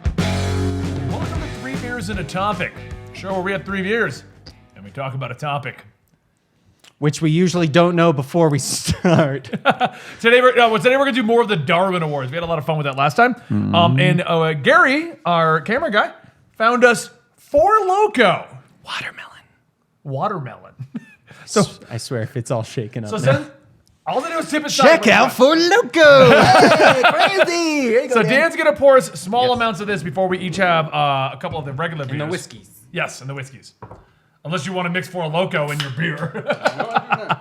Welcome to 3 Beers and a Topic, show where we have 3 beers and we talk about a topic. Which we usually don't know before we start. Today we're gonna do more of the Darwin Awards. We had a lot of fun with that last time. And Gary, our camera guy, found us 4 Loko. Watermelon. So I swear, if it's all shaken up. So now. send, all they do is tip it sideways. Check out for Loko. Hey, crazy. Here you go, So Dan. Dan's gonna pour us small amounts of this before we each have a couple of the regular beers. And the whiskeys. Yes, and the whiskeys. Unless you want to mix 4 Loko in your beer.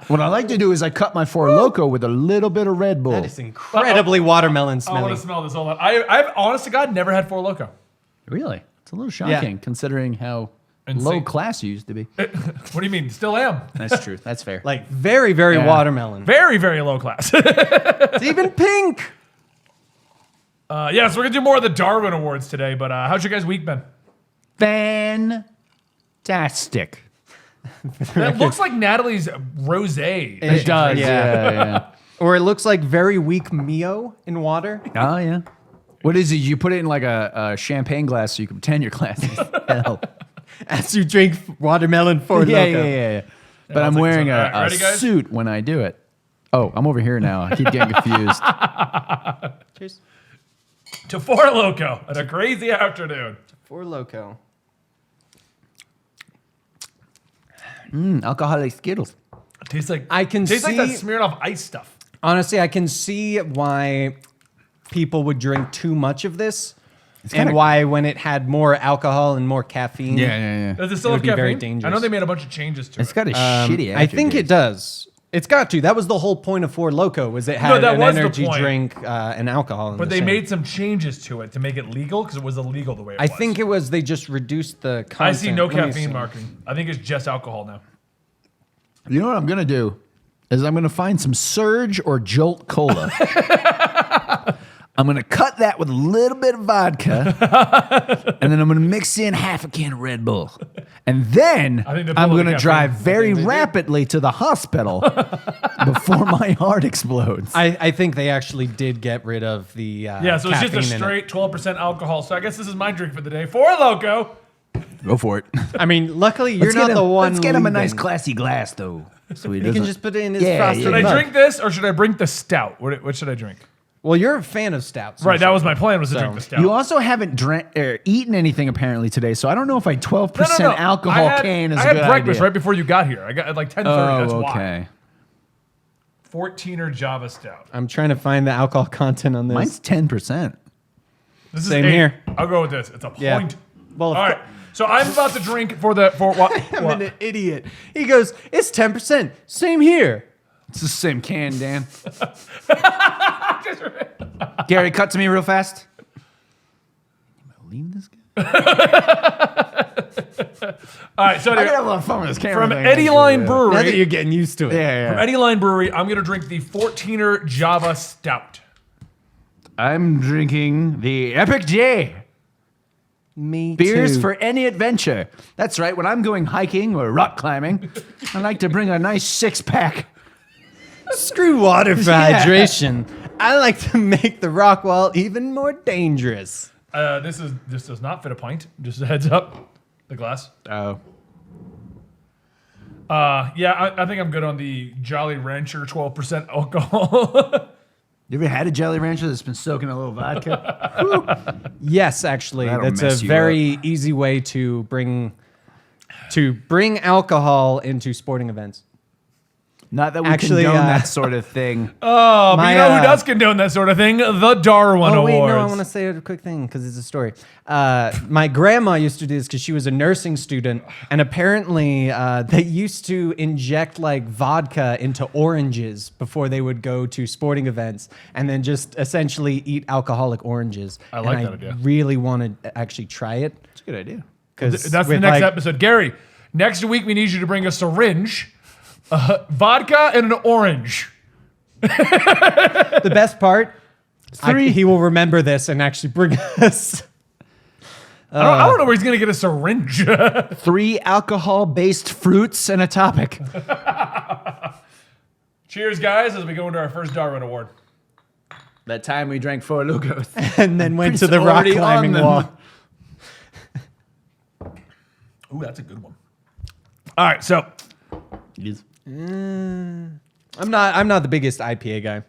What I like to do is I cut my 4 Loko with a little bit of Red Bull. That is incredibly watermelon I want smelling. to smell this all up. I've honest to God never had 4 Loko. Really? It's a little shocking considering how low class you used to be. What do you mean? Still am. That's true. That's fair. Like very, very watermelon. Very, very low class. It's even pink. Yeah, so we're gonna do more of the Darwin Awards today. But how's your guys' week been? Fantastic. That looks like Natalie's rosé. It does. Yeah. Or it looks like very weak Mio in water. Oh, yeah. What is it? You put it in like a champagne glass so you can pretend your glass is hell. As you drink watermelon for Loko. Yeah. But I'm take wearing this one. All right, a ready, guys? suit when I do it. Oh, I'm over here now. I keep getting confused. Cheers. To 4 Loko on a crazy afternoon. For Loko. Alcoholic Skittles. Tastes like I can tastes like see- that smeared off ice stuff. Honestly, I can see why people would drink too much of this. And kinda- why when it had more alcohol and more caffeine. Yeah. Does it still It have would be very caffeine? dangerous. I know they made a bunch of changes to It's it. got a shitty I think attribute. it does. It's got to. That was the whole point of 4 Loko, was it had that an was the energy point. drink and alcohol. In But the they same. made some changes to it to make it legal because it was illegal the way it I was. think it was they just reduced the content. I see no Let me caffeine see. marketing. I think it's just alcohol now. You know what I'm gonna do? Is I'm gonna find some Surge or Jolt Cola. I'm gonna cut that with a little bit of vodka, and then I'm gonna mix in half a can of Red Bull, and then I think they're I'm pulling gonna the drive caffeine. very rapidly to the hospital before my heart explodes. I think they actually did get rid of the Yeah, so it's just a caffeine in it. straight 12% alcohol. So I guess this is my drink for the day. 4 Loko. Go for it. I mean, luckily you're not the one. Let's get him a nice leaving. classy glass, though. So he You can doesn't- just put it in his Yeah, frosted Should I mug. drink this or should I drink the stout? What should I drink? Well, you're a fan of stouts. Right, that was my plan, was to So- drink the stout. You also haven't eaten anything apparently today, so I don't know if a 12% No. alcohol I had, can is I a had good breakfast idea. right before you got here. I got at like 10:30. That's Oh, why. okay. 14er Java stout. I'm trying to find the alcohol content on this. Mine's 10%. This is Same 8. here. I'll go with this. It's a point. Yeah. Well, All right. So I'm about to drink for what? I'm an idiot. He goes, it's 10%. Same here. It's the same can, Dan. Gary, cut to me real fast. Leave this guy. All right. So I anyway, got a lot of fun with this camera. from thing. Eddie Line Now Brewery. that you're getting used to it. Yeah. From Eddie Line Brewery, I'm gonna drink the 14er Java Stout. I'm drinking the Epic J. Me Beers too. for any adventure. That's right. When I'm going hiking or rock climbing, I like to bring a nice 6-pack. Screw water for Yeah. hydration. I like to make the rock wall even more dangerous. This does not fit a pint. Just a heads up. The glass. Oh. Yeah, I think I'm good on the Jolly Rancher 12% alcohol. You ever had a Jolly Rancher that's been soaking a little vodka? Yes, actually, That'll that's a mess you very easy way to bring alcohol into sporting events. Not that we Actually, condone that sort of thing. But My, you know who does condone that sort of thing? The Darwin Oh Awards. wait, no, I want to say a quick thing because it's a story. My grandma used to do this because she was a nursing student, and apparently they used to inject like vodka into oranges before they would go to sporting events, and then just essentially eat alcoholic oranges. I like And that idea. Really want to actually try it It's a good idea. because That's the next episode. Gary, next week we need you to bring a syringe, vodka, and an orange. The best part, he will remember this and actually bring us I don't know where he's going to get a syringe. 3 alcohol-based fruits and a topic. Cheers, guys, as we go into our first Darwin Award. That time we drank 4 Lokos. And then went to the rock already on climbing them. wall. Ooh, that's a good one. All right, so I'm not the biggest IPA guy.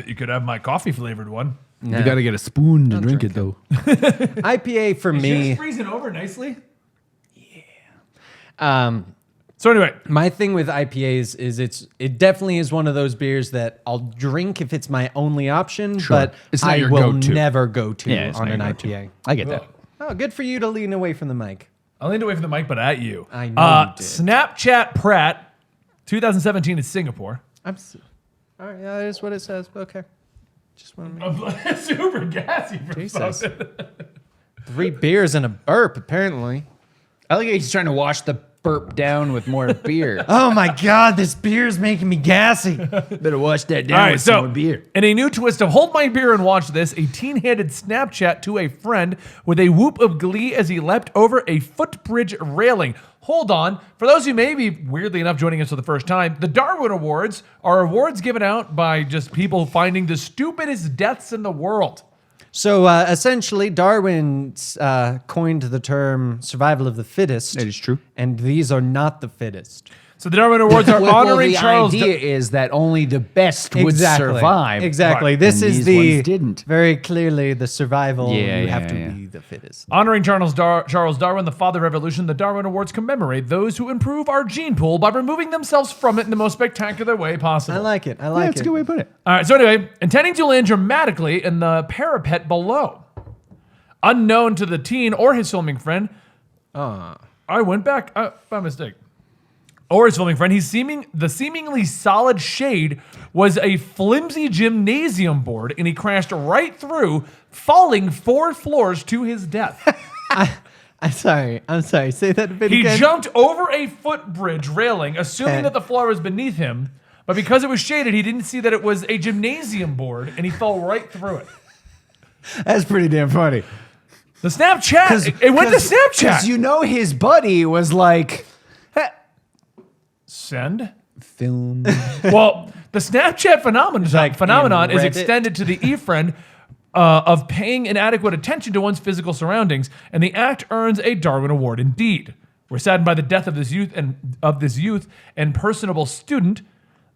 you could have my coffee-flavored one. You got to get a spoon to drink it, though. IPA for Is me. yours freezing over nicely? So anyway, my thing with IPAs is it definitely is one of those beers that I'll drink if it's my only option, but It's not I your will go-to. never go to Yeah, it's on not an your go-to. IPA. I get that. Oh, good for you to lean away from the mic. I leaned away from the mic, but at you. I know you did. Snapchat Pratt, 2017 in Singapore. All right, yeah, that is what it says. Okay. Just want to Super gassy for Jesus. something. 3 beers and a burp, apparently. I like how he's trying to wash the burp down with more beer. Oh my God, this beer is making me gassy. Better wash that All down right, with some so more beer. in a new twist of Hold My Beer and Watch This, a teen handed Snapchat to a friend with a whoop of glee as he leapt over a footbridge railing. Hold on. For those who may be, weirdly enough, joining us for the first time, the Darwin Awards are awards given out by just people finding the stupidest deaths in the world. So essentially, Darwin coined the term survival of the fittest. That is true. And these are not the fittest. So the Darwin Awards are honoring the Charles. idea is that only the best would survive. Exactly. Right. This And is these ones didn't. very clearly the survival. Yeah, you yeah, have to yeah. be the fittest. Honoring Charles Darwin, the father of evolution, the Darwin Awards commemorate those who improve our gene pool by removing themselves from it in the most spectacular way possible. I like it. I Yeah, like that's it. a good way to put it. All right, so anyway, intending to land dramatically in the parapet below. Unknown to the teen or his filming friend, I went back by mistake. Or his filming friend, the seemingly solid shade was a flimsy gymnasium board, and he crashed right through, falling 4 floors to his death. I'm sorry. Say that a bit He again. jumped over a footbridge railing, assuming that the floor was beneath him, but because it was shaded, he didn't see that it was a gymnasium board, and he fell right through it. That's pretty damn funny. The Snapchat, it went to Snapchat. Because you know his buddy was like, Send. film. Well, the Snapchat phenomenon is Reddit. extended to the e-friend of paying inadequate attention to one's physical surroundings, and the act earns a Darwin Award indeed. We're saddened by the death of this youth and personable student,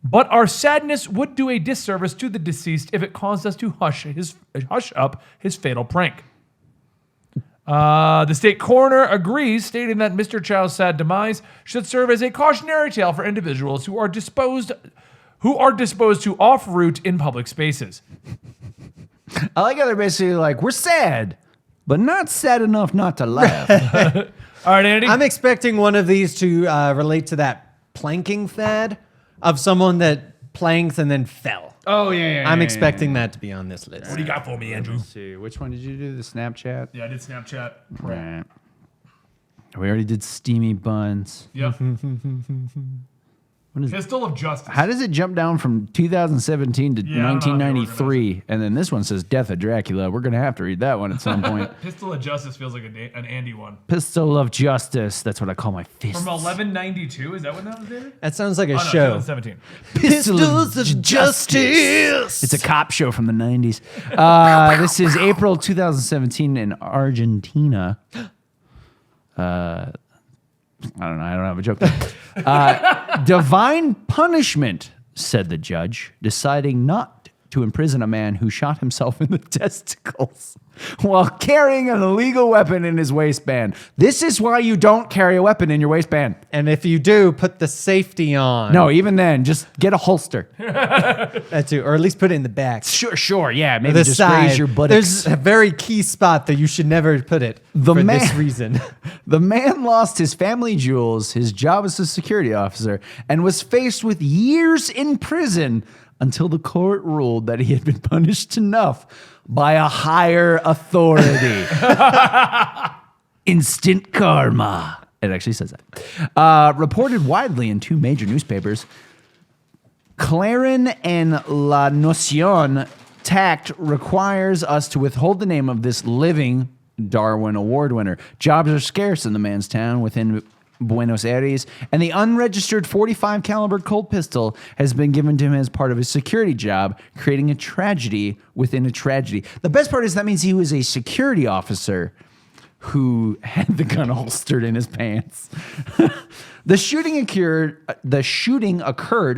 but our sadness would do a disservice to the deceased if it caused us to hush up his fatal prank. The state coroner agrees, stating that Mr. Chow's sad demise should serve as a cautionary tale for individuals who are disposed to off-route in public spaces. I like how they're basically like, we're sad, but not sad enough not to laugh. All right, Andy. I'm expecting one of these to relate to that planking fad of someone that planked and then fell. Oh, yeah. I'm expecting that to be on this list. What do you got for me, Andrew? Let's see. Which one did you do? The Snapchat? Yeah, I did Snapchat. Right. We already did steamy buns. Yep. What is Pistol of Justice. How does it jump down from 2017 to Yeah, I don't know how they 1993? And then this one says Death of Dracula. We're going to have to read that one at some point. Pistol of Justice feels like an Andy one. Pistol of Justice. That's what I call my fists. From 1192, is that what that was, David? That sounds like a Oh, no, show. 2017. Pistols of Justice. It's a cop show from the 90s. This is April 2017 in Argentina. I don't know. I don't have a joke. Divine punishment, said the judge, deciding not to imprison a man who shot himself in the testicles while carrying an illegal weapon in his waistband. This is why you don't carry a weapon in your waistband. And if you do, put the safety on. No, even then, just get a holster. That's it. Or at least put it in the back. Sure, yeah. Maybe The just side. raise your buttocks. There's a very key spot that you should never put it The for man- this reason. The man lost his family jewels, his job as a security officer, and was faced with years in prison until the court ruled that he had been punished enough by a higher authority. Instant karma. It actually says that. Reported widely in 2 major newspapers, Clarin and La Nación, tact requires us to withhold the name of this living Darwin Award winner. Jobs are scarce in the man's town within Buenos Aires, and the unregistered 45 caliber Colt pistol has been given to him as part of his security job, creating a tragedy within a tragedy. The best part is that means he was a security officer who had the gun holstered in his pants. The shooting occurred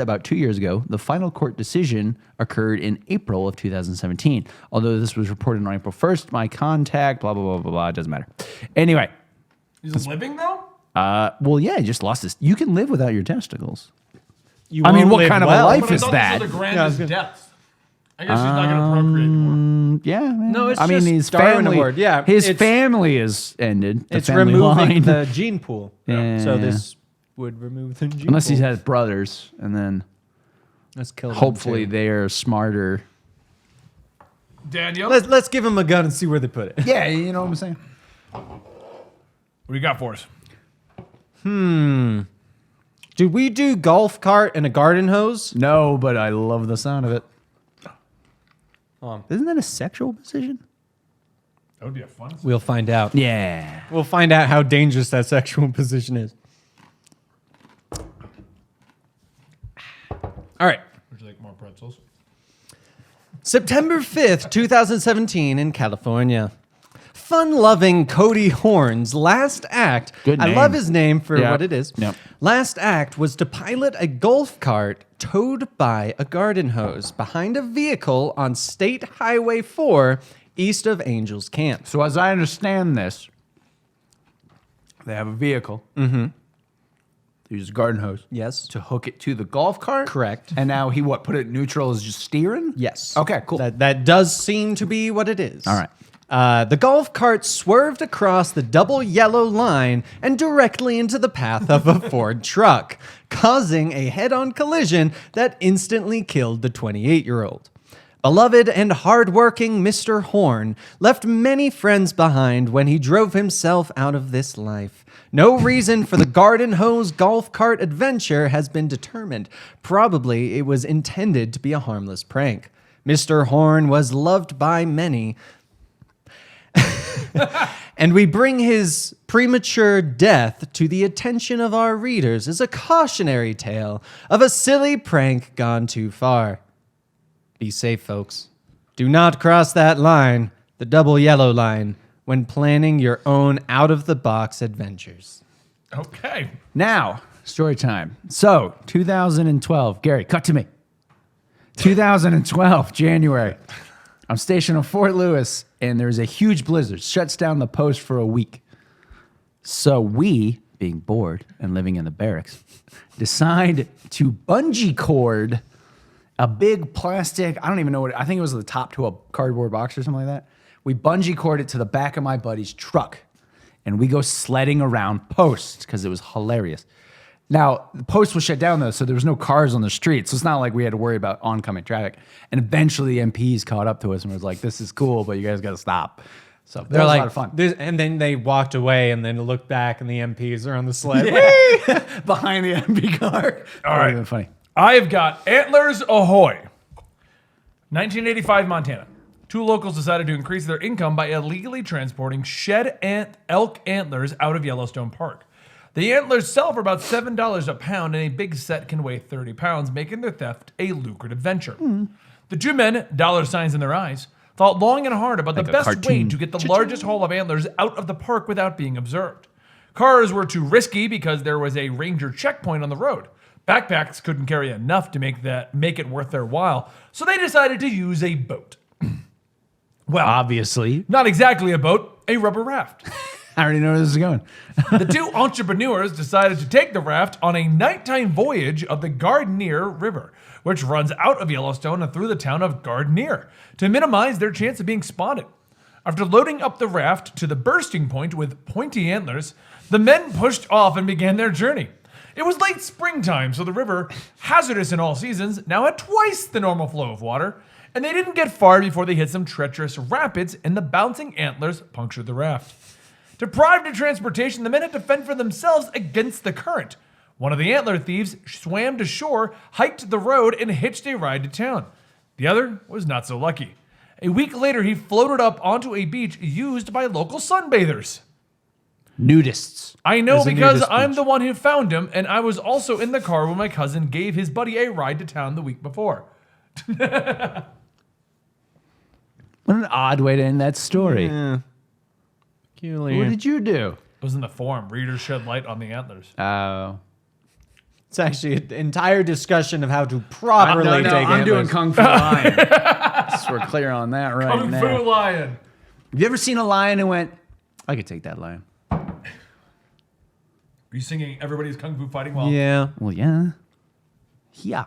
about 2 years ago. The final court decision occurred in April of 2017. Although this was reported on April 1st, my contact, blah, blah, blah, blah, blah, it doesn't matter. Anyway. He's living though? Well, yeah, he just lost his. You can live without your testicles. You I mean, won't what live kind of a well. life But I is thought that? this was the grandest death. I guess he's not going to procreate anymore. Yeah, man. No, it's I mean, just his Darwin family. Award. Yeah, his it's- family is ended. The It's family removing line. the gene pool. Yeah. So this would remove the gene Unless pool. he has brothers, and then Let's kill them hopefully too. they are smarter. Daniel, Let's give him a gun and see where they put it. Yeah, you know what I'm saying. what do you got for us? Did we do golf cart and a garden hose? No, but I love the sound of it. Oh. Isn't that a sexual position? That would be a fun. We'll find out. Yeah. We'll find out how dangerous that sexual position is. All right. Would you like more pretzels? September 5th, 2017 in California. Fun-loving Cody Horn's last act, Good I name. love his name for Yeah. what it is. Yep. Last act was to pilot a golf cart towed by a garden hose behind a vehicle on State Highway 4 east of Angels Camp. So as I understand this, they have a vehicle. Mm-hmm. They use a garden hose. Yes. To hook it to the golf cart. Correct. And now he put it neutral as just steering? Yes. Okay, cool. That does seem to be what it is. All right. The golf cart swerved across the double yellow line and directly into the path of a Ford truck, causing a head-on collision that instantly killed the 28-year-old. Beloved and hardworking Mr. Horn left many friends behind when he drove himself out of this life. No reason for the garden hose golf cart adventure has been determined. Probably it was intended to be a harmless prank. Mr. Horn was loved by many, and we bring his premature death to the attention of our readers as a cautionary tale of a silly prank gone too far. Be safe, folks. Do not cross that line, the double yellow line, when planning your own out-of-the-box adventures. Okay. Now, story time. So, 2012. Gary, cut to me. 2012, January. I'm stationed in Fort Lewis, and there's a huge blizzard. Shuts down the post for a week. So we, being bored and living in the barracks, decide to bungee cord a big plastic, I don't even know what, I think it was the top to a cardboard box or something like that. We bungee cord it to the back of my buddy's truck, and we go sledding around posts because it was hilarious. Now, the post was shut down, though, so there was no cars on the street, so it's not like we had to worry about oncoming traffic. And eventually, the MPs caught up to us and was like, this is cool, but you guys got to stop. So that was a lot of fun. And then they walked away and then looked back and the MPs are on the sled. Behind the MP car. All right. Even funny. I've got Antlers Ahoy. 1985 Montana. Two locals decided to increase their income by illegally transporting shed elk antlers out of Yellowstone Park. The antlers sell for about $7 a pound, and a big set can weigh 30 pounds, making their theft a lucrative venture. The two men, dollar signs in their eyes, thought long and hard about the a best way cartoon. to get the largest haul of antlers out of the park without being observed. Cars were too risky because there was a ranger checkpoint on the road. Backpacks couldn't carry enough to make it worth their while, so they decided to use a boat. Well, Obviously. not exactly a boat, a rubber raft. I already know where this is going. The two entrepreneurs decided to take the raft on a nighttime voyage of the Gardenier River, which runs out of Yellowstone and through the town of Gardenier, to minimize their chance of being spotted. After loading up the raft to the bursting point with pointy antlers, the men pushed off and began their journey. It was late springtime, so the river, hazardous in all seasons, now had twice the normal flow of water, and they didn't get far before they hit some treacherous rapids and the bouncing antlers punctured the raft. Deprived of transportation, the men had to fend for themselves against the current. One of the antler thieves swam to shore, hiked the road, and hitched a ride to town. The other was not so lucky. A week later, he floated up onto a beach used by local sunbathers. Nudists. I know There's a because nudist I'm beach. the one who found him, and I was also in the car when my cousin gave his buddy a ride to town the week before. What an odd way to end that story. Yeah. Peculiar. What did you do? It was in the forum. Readers shed light on the antlers. Oh. It's actually an entire discussion of how to properly take I'm doing antlers. Kung Fu Lion. So we're clear on that right Kung now. Fu lion. Have you ever seen a lion and went, I could take that lion? Are you singing Everybody's Kung Fu Fighting Well? Yeah. Well, yeah. Yeah.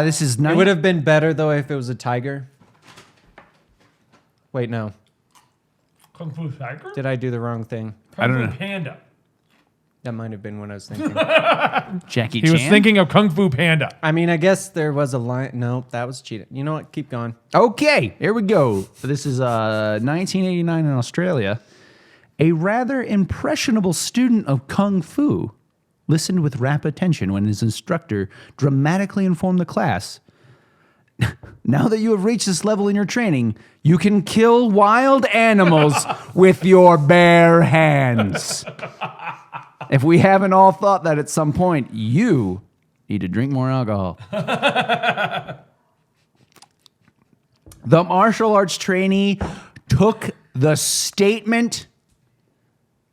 This is It would have been better, though, if it was a tiger. Wait, no. Kung Fu Tiger? Did I do the wrong thing? Kung I don't Fu know. Panda. That might have been what I was thinking. Jackie He Chan. was thinking of Kung Fu Panda. I mean, I guess there was a lion. No, that was cheating. You know what? Keep going. Okay, here we go. This is 1989 in Australia. A rather impressionable student of Kung Fu listened with rapt attention when his instructor dramatically informed the class, now that you have reached this level in your training, you can kill wild animals with your bare hands. If we haven't all thought that at some point, you need to drink more alcohol. The martial arts trainee took the statement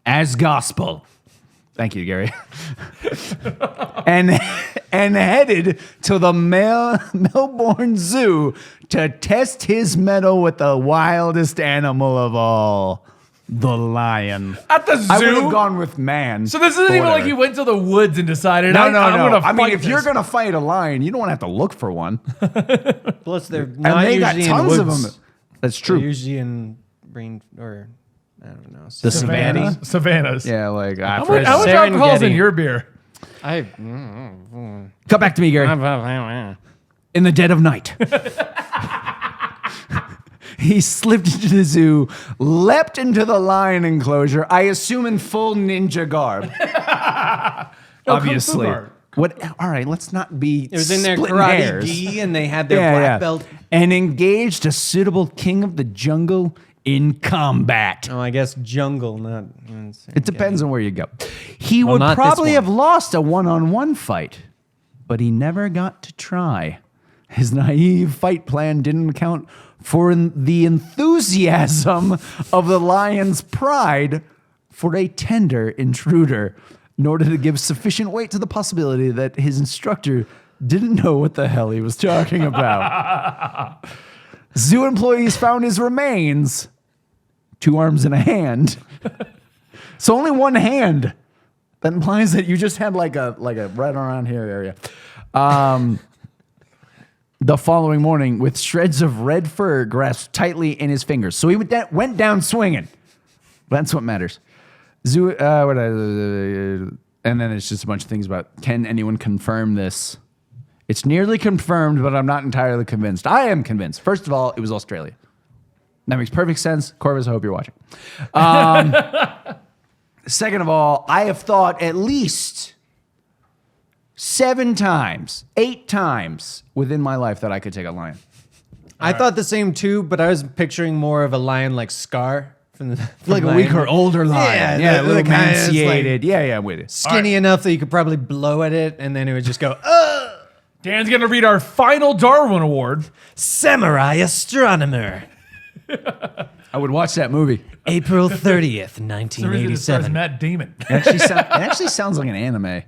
as gospel. Thank you, Gary. and headed to the Melbourne Zoo to test his mettle with the wildest animal of all, the lion. At the I would zoo? have gone with man. So this isn't but even like whatever. you went to the woods and decided, No, I'm going to I mean, fight if you're this. going to fight a lion, you don't want to have to look for one. Plus, they're And not they got usually in tons of woods. them. That's They're true. usually in rain or I don't know. The Savannah? Savannah? Savannahs. Yeah, like How much alcohol's in your beer? Cut back to me, Gary. In the dead of night. He slipped into the zoo, leapt into the lion enclosure, I assume in full ninja garb. Obviously. garb. What? All right, let's not be. It was in their splitting karate hairs. gi, and they had their black belt. And engaged a suitable king of the jungle in combat. Oh, I guess jungle, not. It depends on where you go. He Well, would not this probably one. have lost a one-on-one fight, but he never got to try. His naive fight plan didn't account for the enthusiasm of the lion's pride for a tender intruder, nor did it give sufficient weight to the possibility that his instructor didn't know what the hell he was talking about. Zoo employees found his remains, 2 arms and a hand. So only one hand. That implies that you just had like a right around here area. The following morning, with shreds of red fur grasped tightly in his fingers. So he went down swinging. That's what matters. Zoo, and then it's just a bunch of things about, can anyone confirm this? It's nearly confirmed, but I'm not entirely convinced. I am convinced. First of all, it was Australia. That makes perfect sense. Corvus, I hope you're watching. Second of all, I have thought at least 7 times, 8 times within my life that I could take a lion. I thought the same too, but I was picturing more of a lion like Scar from the from Like a Lion weaker, King. older lion. Yeah, a little the guy is emaciated. Yeah, I'm with it. Skinny enough that you could probably blow at it, and then it would just go, Dan's going to read our final Darwin Award. Samurai Astronomer, I would watch that movie. April 30th, The reason it stars 1987. Matt Damon. It actually sounds like an anime.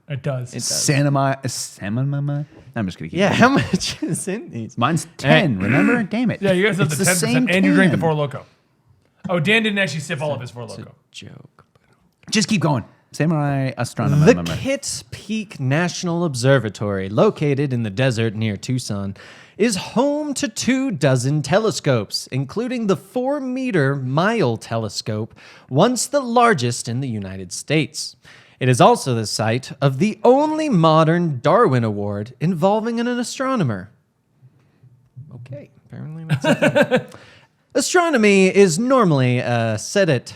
It does. Sanama. I'm just gonna keep. Yeah, going. how much is in these? Mine's 10. Remember? Damn it. Yeah, you guys have It's the 10%, same and you drank the can. Four Loko. Oh, Dan didn't actually sip all of his Four Loko. Joke. Just keep going. Samurai astronomer. The Kitt Peak National Observatory, located in the desert near Tucson, is home to 24 telescopes, including the 4-meter Mile telescope, once the largest in the United States. It is also the site of the only modern Darwin Award involving an astronomer. Okay, apparently that's a thing. Astronomy is normally a sedate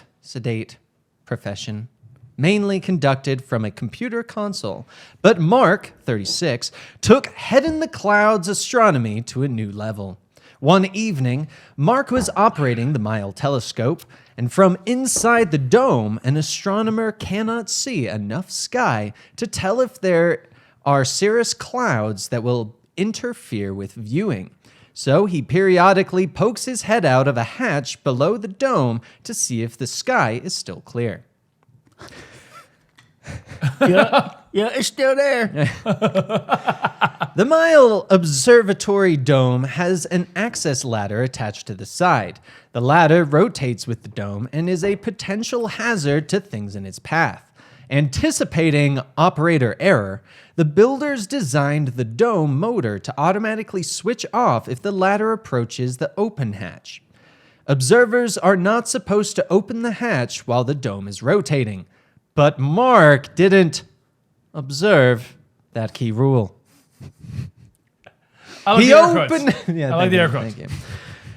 profession, mainly conducted from a computer console. But Mark, 36, took head-in-the-clouds astronomy to a new level. One evening, Mark was operating the Mile telescope, and from inside the dome, an astronomer cannot see enough sky to tell if there are cirrus clouds that will interfere with viewing. So he periodically pokes his head out of a hatch below the dome to see if the sky is still clear. Yeah, it's still there. The Mile Observatory dome has an access ladder attached to the side. The ladder rotates with the dome and is a potential hazard to things in its path. Anticipating operator error, the builders designed the dome motor to automatically switch off if the ladder approaches the open hatch. Observers are not supposed to open the hatch while the dome is rotating, but Mark didn't observe that key rule. I like the air quotes. Yeah, I like the air quotes. Thank you.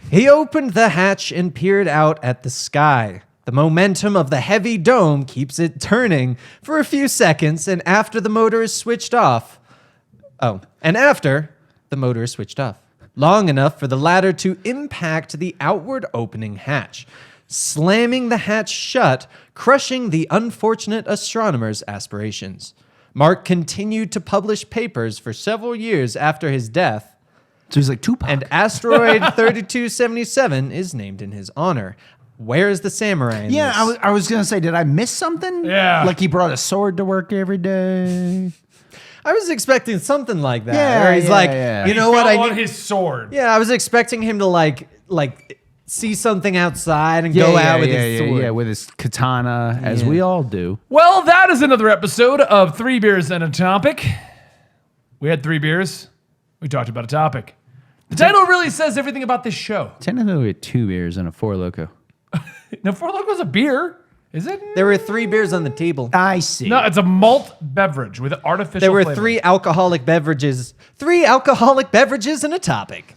He opened the hatch and peered out at the sky. The momentum of the heavy dome keeps it turning for a few seconds, and after the motor is switched off. Long enough for the ladder to impact the outward opening hatch, slamming the hatch shut, crushing the unfortunate astronomer's aspirations. Mark continued to publish papers for several years after his death. So he's like Tupac. And asteroid 3277 is named in his honor. Where is the samurai in yeah, this? I was going to say, did I miss something? Yeah. Like he brought a sword to work every day. I was expecting something like that. Yeah, where he's yeah, like, yeah. you know what? Fell I on need. his sword. Yeah, I was expecting him to like see something outside and go out with his sword. Yeah, with his katana, as we all do. Well, that is another episode of 3 Beers and a Topic. We had 3 beers. We talked about a topic. The title really says everything about this show. Technically, we had 2 beers and a 4 Loko. Now, 4 Loco's a beer, is it? There were 3 beers on the table. I see. No, it's a malt beverage with artificial There were flavor. 3 alcoholic beverages. 3 alcoholic beverages and a topic.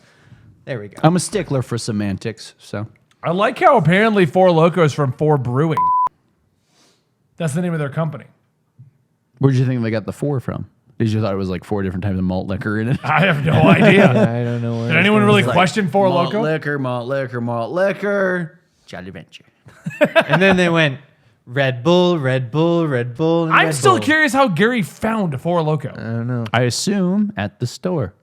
There we go. I'm a stickler for semantics, so. I like how apparently 4 Loko is from 4 Brewing. That's the name of their company. Where'd you think they got the 4 from? Did you thought it was like 4 different types of malt liquor in it? I have no idea. I don't know where. Did anyone really question 4 Malt Loko? liquor, malt liquor, malt liquor. Jolly Venture. And then they went Red Bull, Red Bull, Red Bull. And I'm Red still Bull. curious how Gary found 4 Loko. I don't know. I assume at the store.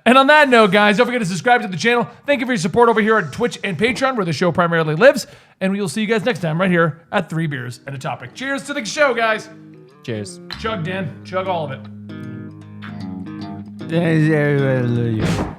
And on that note, guys, don't forget to subscribe to the channel. Thank you for your support over here on Twitch and Patreon, where the show primarily lives. And we will see you guys next time right here at 3 Beers and a Topic. Cheers to the show, guys. Cheers. Chug, Dan. Chug all of it. Yeah.